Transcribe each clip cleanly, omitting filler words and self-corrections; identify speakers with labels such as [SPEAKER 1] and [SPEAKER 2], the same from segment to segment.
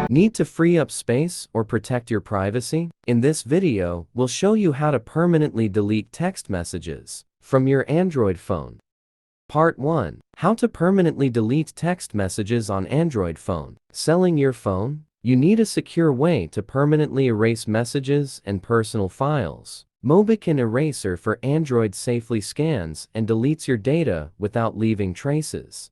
[SPEAKER 1] Need to free up space or protect your privacy? In this video, we'll show you how to permanently delete text messages from your Android phone. Part 1. How to permanently delete text messages on Android phone. Selling your phone? You need a secure way to permanently erase messages and personal files. Mobican Eraser for Android safely scans and deletes your data without leaving traces.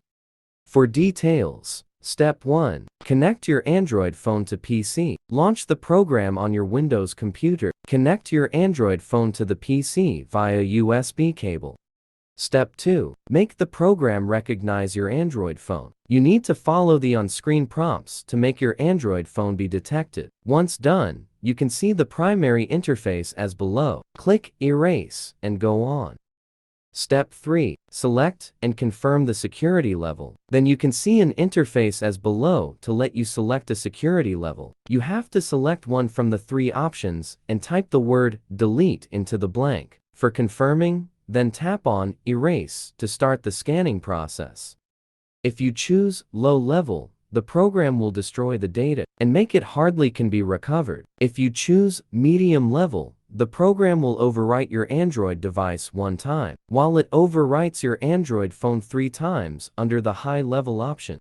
[SPEAKER 1] For details, Step 1. Connect your Android phone to PC. Launch the program on your Windows computer. Connect your Android phone to the PC via USB cable. Step 2. Make the program recognize your Android phone. You need to follow the on-screen prompts to make your Android phone be detected. Once done, you can see the primary interface as below. Click Erase and go on. Step 3. Select and confirm the security level. Then you can see an interface as below to let you select a security level. You have to select one from the 3 options and type the word delete into the blank. For confirming, then tap on Erase to start the scanning process. If you choose low level, the program will destroy the data and make it hardly can be recovered. If you choose medium level, the program will overwrite your Android device 1 time, while it overwrites your Android phone 3 times under the high level option.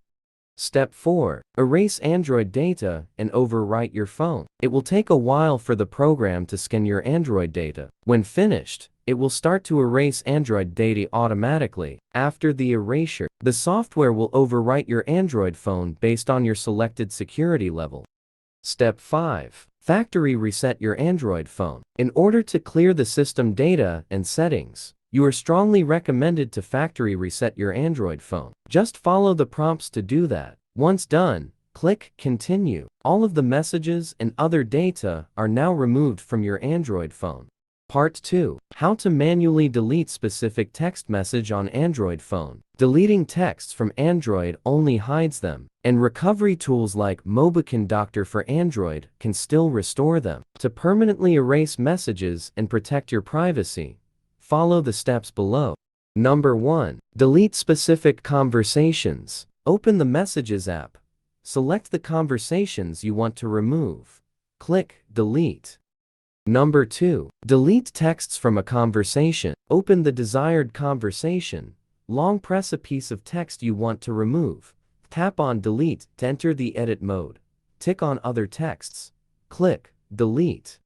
[SPEAKER 1] Step 4. Erase Android data and overwrite your phone. It will take a while for the program to scan your Android data. When finished, it will start to erase Android data automatically. After the erasure, the software will overwrite your Android phone based on your selected security level. Step 5. Factory reset your Android phone. In order to clear the system data and settings, you are strongly recommended to factory reset your Android phone. Just follow the prompts to do that. Once done, click Continue. All of the messages and other data are now removed from your Android phone. Part 2. How to manually delete specific text message on Android phone. Deleting texts from Android only hides them, and recovery tools like Mobican Doctor for Android can still restore them. To permanently erase messages and protect your privacy, follow the steps below. Number 1. Delete specific conversations. Open the Messages app. Select the conversations you want to remove. Click Delete. Number 2. Delete texts from a conversation. Open the desired conversation. Long press a piece of text you want to remove. Tap on Delete to enter the edit mode. Tick on Other texts. Click Delete.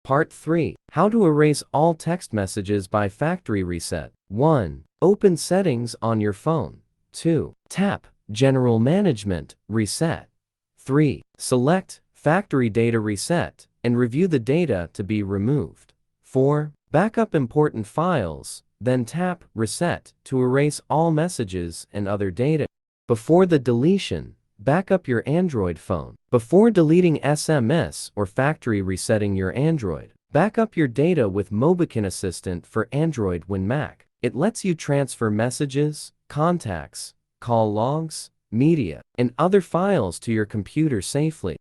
[SPEAKER 1] Part 3. How to erase all text messages by factory reset. 1. Open Settings on your phone. 2. Tap General Management, Reset. 3. Select Factory Data Reset and review the data to be removed. 4. Backup important files, then tap Reset to erase all messages and other data. Before the deletion, back up your Android phone. Before deleting SMS or factory resetting your Android, back up your data with Mobican Assistant for Android when Mac. It lets you transfer messages, contacts, call logs, media, and other files to your computer safely.